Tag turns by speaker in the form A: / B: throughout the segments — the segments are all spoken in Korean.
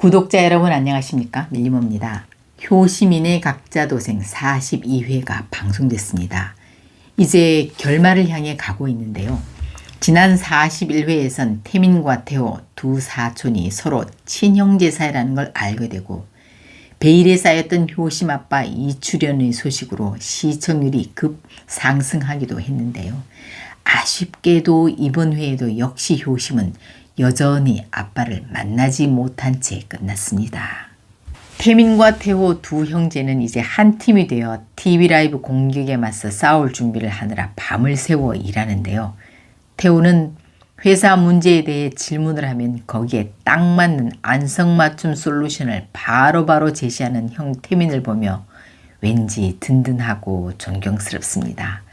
A: 구독자 여러분 안녕하십니까? 밀리모입니다. 효시민의 각자 도생 42회가 방송됐습니다. 이제 결말을 향해 가고 있는데요. 지난 41회에선 태민과 태호 두 사촌이 서로 친형제 사이라는 걸 알게 되고 베일에 쌓였던 효심 아빠 이출연의 소식으로 시청률이 급 상승하기도 했는데요. 아쉽게도 이번 회에도 역시 효심은 여전히 아빠를 만나지 못한 채 끝났습니다. 태민과 태호 두 형제는 이제 한 팀이 되어 TV 라이브 공격에 맞서 싸울 준비를 하느라 밤을 새워 일하는데요. 태호는 회사 문제에 대해 질문을 하면 거기에 딱 맞는 안성맞춤 솔루션을 바로바로 제시하는 형 태민을 보며 왠지 든든하고 존경스럽습니다.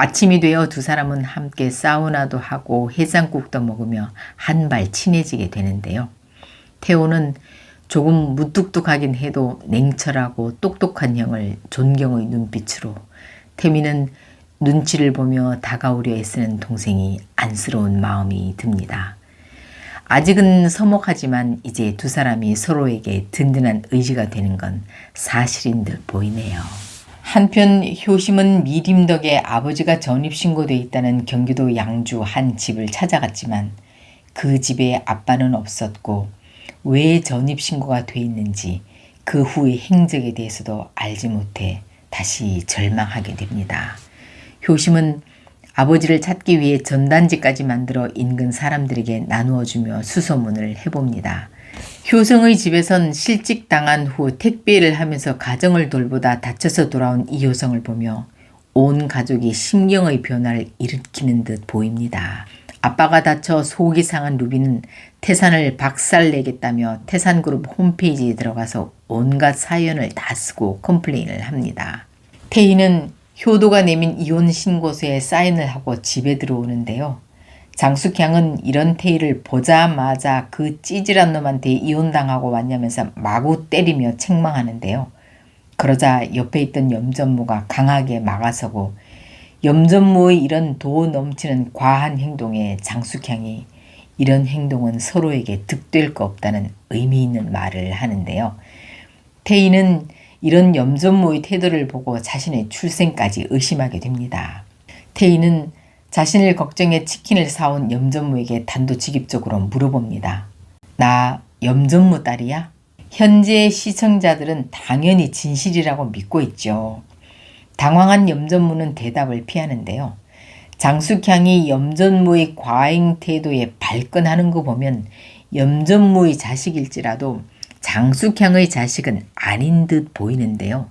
A: 아침이 되어 두 사람은 함께 사우나도 하고 해장국도 먹으며 한발 친해지게 되는데요. 태호는 조금 무뚝뚝하긴 해도 냉철하고 똑똑한 형을 존경의 눈빛으로, 태민은 눈치를 보며 다가오려 애쓰는 동생이 안쓰러운 마음이 듭니다. 아직은 서먹하지만 이제 두 사람이 서로에게 든든한 의지가 되는 건 사실인 듯 보이네요. 한편 효심은 미림 덕에 아버지가 전입신고돼 있다는 경기도 양주 한 집을 찾아갔지만 그 집에 아빠는 없었고 왜 전입신고가 돼 있는지 그 후의 행적에 대해서도 알지 못해 다시 절망하게 됩니다. 효심은 아버지를 찾기 위해 전단지까지 만들어 인근 사람들에게 나누어주며 수소문을 해봅니다. 효성의 집에선 실직당한 후 택배를 하면서 가정을 돌보다 다쳐서 돌아온 이효성을 보며 온 가족이 심경의 변화를 일으키는 듯 보입니다. 아빠가 다쳐 속이 상한 루비는 태산을 박살내겠다며 태산그룹 홈페이지에 들어가서 온갖 사연을 다 쓰고 컴플레인을 합니다. 태희는 효도가 내민 이혼 신고서에 사인을 하고 집에 들어오는데요. 장숙향은 이런 태희를 보자마자 그 찌질한 놈한테 이혼당하고 왔냐면서 마구 때리며 책망하는데요. 그러자 옆에 있던 염전무가 강하게 막아서고 염전무의 이런 도 넘치는 과한 행동에 장숙향이 이런 행동은 서로에게 득될 거 없다는 의미 있는 말을 하는데요. 태희는 이런 염전무의 태도를 보고 자신의 출생까지 의심하게 됩니다. 태희는 자신을 걱정해 치킨을 사온 염전무에게 단도직입적으로 물어봅니다. 나 염전무 딸이야? 현재 시청자들은 당연히 진실이라고 믿고 있죠. 당황한 염전무는 대답을 피하는데요. 장숙향이 염전무의 과잉 태도에 발끈하는 거 보면 염전무의 자식일지라도 장숙향의 자식은 아닌 듯 보이는데요.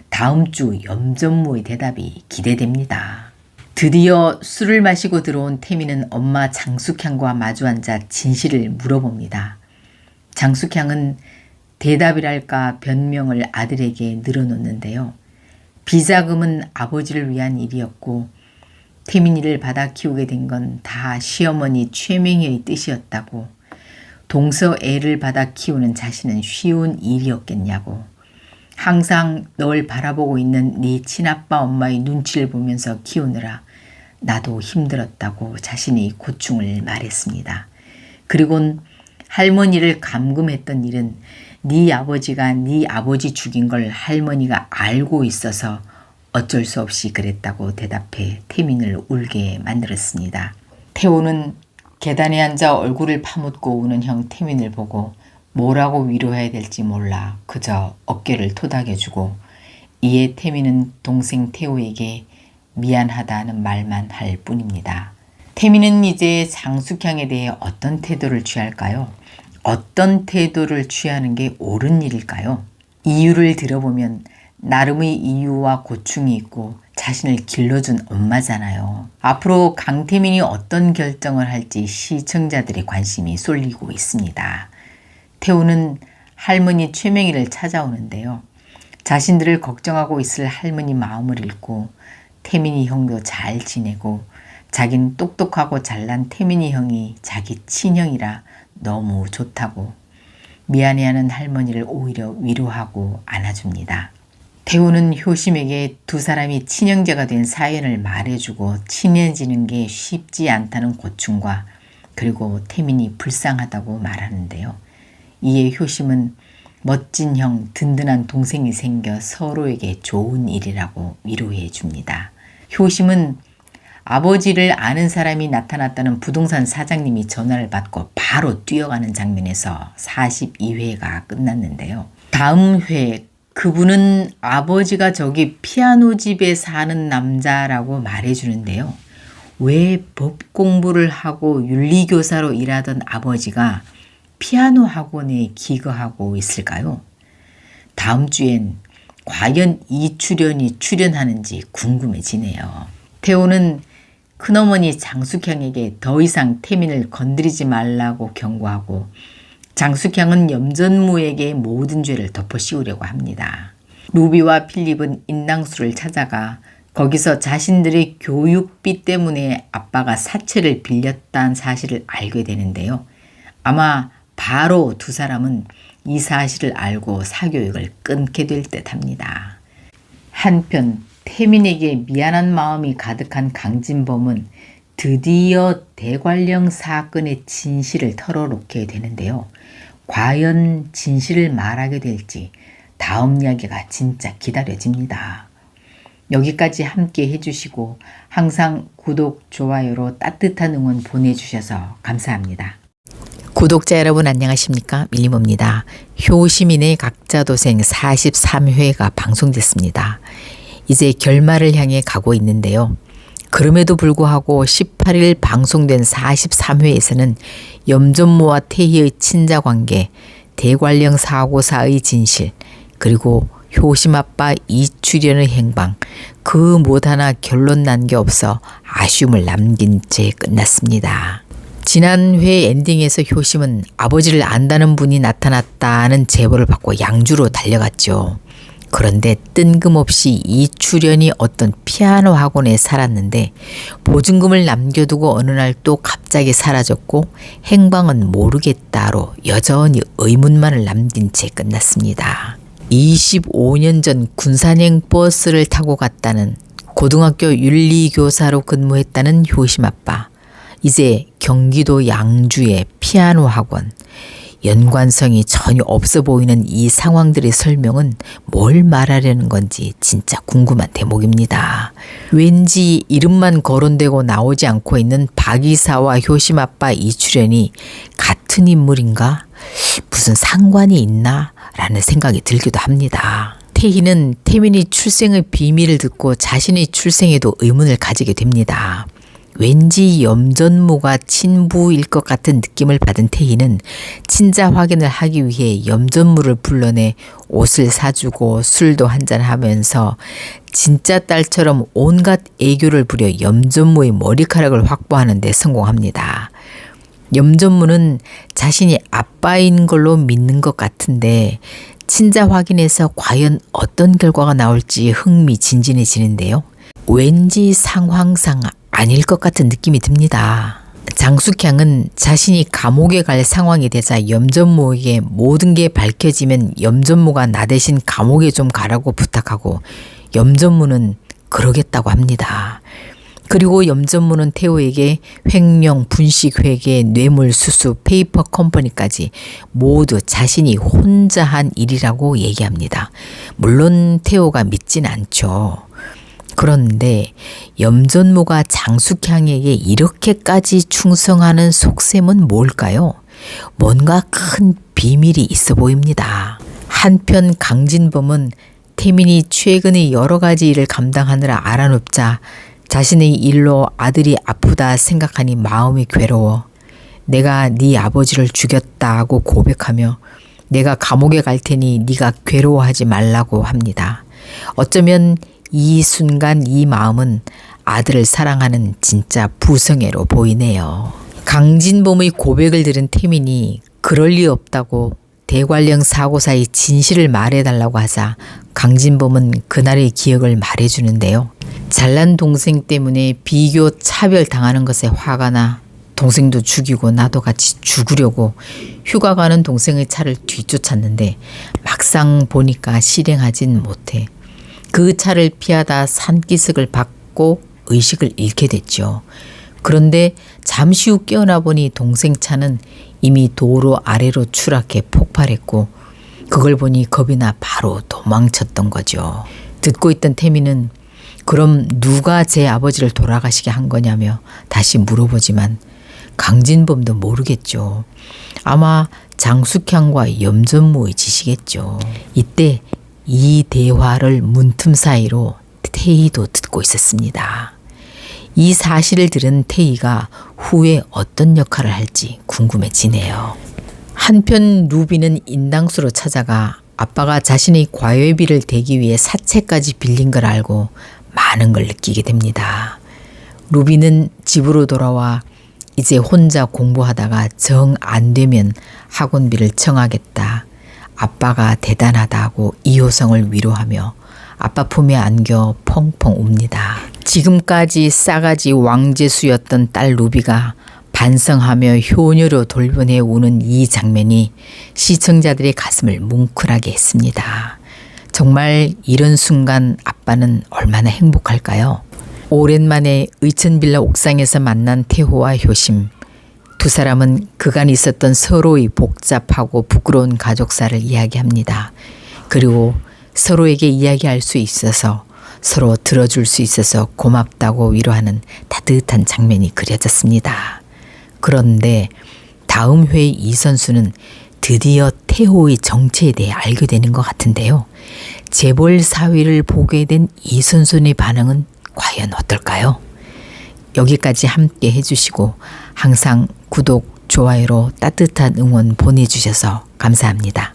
A: 다음 주 염전무의 대답이 기대됩니다. 드디어 술을 마시고 들어온 태민은 엄마 장숙향과 마주 앉아 진실을 물어봅니다. 장숙향은 대답이랄까 변명을 아들에게 늘어놓는데요. 비자금은 아버지를 위한 일이었고 태민이를 받아 키우게 된 건 다 시어머니 최명희의 뜻이었다고, 동서 애를 받아 키우는 자신은 쉬운 일이었겠냐고, 항상 널 바라보고 있는 네 친아빠 엄마의 눈치를 보면서 키우느라 나도 힘들었다고 자신의 고충을 말했습니다. 그리곤 할머니를 감금했던 일은 네 아버지가 네 아버지 죽인 걸 할머니가 알고 있어서 어쩔 수 없이 그랬다고 대답해 태민을 울게 만들었습니다. 태호는 계단에 앉아 얼굴을 파묻고 우는 형 태민을 보고 뭐라고 위로해야 될지 몰라 그저 어깨를 토닥여주고, 이에 태민은 동생 태호에게 미안하다는 말만 할 뿐입니다. 태민은 이제 장숙향에 대해 어떤 태도를 취할까요? 어떤 태도를 취하는 게 옳은 일일까요? 이유를 들어보면 나름의 이유와 고충이 있고 자신을 길러준 엄마잖아요. 앞으로 강태민이 어떤 결정을 할지 시청자들의 관심이 쏠리고 있습니다. 태호는 할머니 최명희를 찾아오는데요. 자신들을 걱정하고 있을 할머니 마음을 읽고 태민이 형도 잘 지내고 자긴 똑똑하고 잘난 태민이 형이 자기 친형이라 너무 좋다고 미안해하는 할머니를 오히려 위로하고 안아줍니다. 태호는 효심에게 두 사람이 친형제가 된 사연을 말해주고 친해지는 게 쉽지 않다는 고충과 그리고 태민이 불쌍하다고 말하는데요. 이에 효심은 멋진 형, 든든한 동생이 생겨 서로에게 좋은 일이라고 위로해 줍니다. 효심은 아버지를 아는 사람이 나타났다는 부동산 사장님이 전화를 받고 바로 뛰어가는 장면에서 42회가 끝났는데요. 다음 회 그분은 아버지가 저기 피아노 집에 사는 남자라고 말해주는데요. 왜 법 공부를 하고 윤리교사로 일하던 아버지가 피아노 학원에 기거하고 있을까요? 다음 주엔 과연 이출연이 출연하는지 궁금해지네요. 태호는 큰어머니 장숙향에게 더 이상 태민을 건드리지 말라고 경고하고 장숙향은 염전무에게 모든 죄를 덮어씌우려고 합니다. 루비와 필립은 인당수를 찾아가 거기서 자신들의 교육비 때문에 아빠가 사채를 빌렸다는 사실을 알게 되는데요. 아마 바로 두 사람은 이 사실을 알고 사교육을 끊게 될 듯합니다. 한편 태민에게 미안한 마음이 가득한 강진범은 드디어 대관령 사건의 진실을 털어놓게 되는데요. 과연 진실을 말하게 될지 다음 이야기가 진짜 기다려집니다. 여기까지 함께 해주시고 항상 구독, 좋아요로 따뜻한 응원 보내주셔서 감사합니다. 구독자 여러분 안녕하십니까? 밀림입니다. 효시민의 각자도생 43회가 방송됐습니다. 이제 결말을 향해 가고 있는데요. 그럼에도 불구하고 18일 방송된 43회에서는 염전무와 태희의 친자관계, 대관령 사고사의 진실, 그리고 효심아빠 이출연의 행방, 그 못 하나 결론 난 게 없어 아쉬움을 남긴 채 끝났습니다. 지난 회 엔딩에서 효심은 아버지를 안다는 분이 나타났다는 제보를 받고 양주로 달려갔죠. 그런데 뜬금없이 이출연이 어떤 피아노 학원에 살았는데 보증금을 남겨두고 어느 날 또 갑자기 사라졌고 행방은 모르겠다로 여전히 의문만을 남긴 채 끝났습니다. 25년 전 군산행 버스를 타고 갔다는 고등학교 윤리교사로 근무했다는 효심아빠. 이제 경기도 양주의 피아노 학원. 연관성이 전혀 없어 보이는 이 상황들의 설명은 뭘 말하려는 건지 진짜 궁금한 대목입니다. 왠지 이름만 거론되고 나오지 않고 있는 박이사와 효심아빠 이출연이 같은 인물인가? 무슨 상관이 있나? 라는 생각이 들기도 합니다. 태희는 태민이 출생의 비밀을 듣고 자신의 출생에도 의문을 가지게 됩니다. 왠지 염전무가 친부일 것 같은 느낌을 받은 태희는 친자 확인을 하기 위해 염전무를 불러내 옷을 사주고 술도 한잔하면서 진짜 딸처럼 온갖 애교를 부려 염전무의 머리카락을 확보하는 데 성공합니다. 염전무는 자신이 아빠인 걸로 믿는 것 같은데 친자 확인에서 과연 어떤 결과가 나올지 흥미진진해지는데요. 왠지 상황상 아닐 것 같은 느낌이 듭니다. 장숙향은 자신이 감옥에 갈 상황이 되자 염전무에게 모든 게 밝혀지면 염전무가 나 대신 감옥에 좀 가라고 부탁하고 염전무는 그러겠다고 합니다. 그리고 염전무는 태호에게 횡령, 분식회계, 뇌물수수, 페이퍼 컴퍼니까지 모두 자신이 혼자 한 일이라고 얘기합니다. 물론 태호가 믿진 않죠. 그런데 염전무가 장숙향에게 이렇게까지 충성하는 속셈은 뭘까요? 뭔가 큰 비밀이 있어 보입니다. 한편 강진범은 태민이 최근에 여러 가지 일을 감당하느라 알아눕자 자신의 일로 아들이 아프다 생각하니 마음이 괴로워 내가 네 아버지를 죽였다고 고백하며 내가 감옥에 갈 테니 네가 괴로워하지 말라고 합니다. 어쩌면 이 순간 이 마음은 아들을 사랑하는 진짜 부성애로 보이네요. 강진범의 고백을 들은 태민이 그럴 리 없다고 대관령 사고사의 진실을 말해달라고 하자 강진범은 그날의 기억을 말해주는데요. 잘난 동생 때문에 비교 차별 당하는 것에 화가 나 동생도 죽이고 나도 같이 죽으려고 휴가 가는 동생의 차를 뒤쫓았는데 막상 보니까 실행하진 못해. 그 차를 피하다 산기슭을 받고 의식을 잃게 됐죠. 그런데 잠시 후 깨어나 보니 동생 차는 이미 도로 아래로 추락해 폭발했고 그걸 보니 겁이 나 바로 도망쳤던 거죠. 듣고 있던 태미는 그럼 누가 제 아버지를 돌아가시게 한 거냐며 다시 물어보지만 강진범도 모르겠죠. 아마 장숙향과 염전무의 짓이겠죠. 이때 이 대화를 문틈 사이로 태희도 듣고 있었습니다. 이 사실을 들은 태희가 후에 어떤 역할을 할지 궁금해지네요. 한편 루비는 인당수로 찾아가 아빠가 자신의 과외비를 대기 위해 사채까지 빌린 걸 알고 많은 걸 느끼게 됩니다. 루비는 집으로 돌아와 이제 혼자 공부하다가 정 안 되면 학원비를 청하겠다. 아빠가 대단하다고 이효성을 위로하며 아빠 품에 안겨 펑펑 웁니다. 지금까지 싸가지 왕재수였던 딸 루비가 반성하며 효녀로 돌변해 우는 이 장면이 시청자들의 가슴을 뭉클하게 했습니다. 정말 이런 순간 아빠는 얼마나 행복할까요? 오랜만에 의천빌라 옥상에서 만난 태호와 효심. 두 사람은 그간 있었던 서로의 복잡하고 부끄러운 가족사를 이야기합니다. 그리고 서로에게 이야기할 수 있어서 서로 들어줄 수 있어서 고맙다고 위로하는 따뜻한 장면이 그려졌습니다. 그런데 다음 회의 이 선수는 드디어 태호의 정체에 대해 알게 되는 것 같은데요. 재벌 사위를 보게 된 이 선수의 반응은 과연 어떨까요? 여기까지 함께 해주시고 항상 구독, 좋아요로 따뜻한 응원 보내주셔서 감사합니다.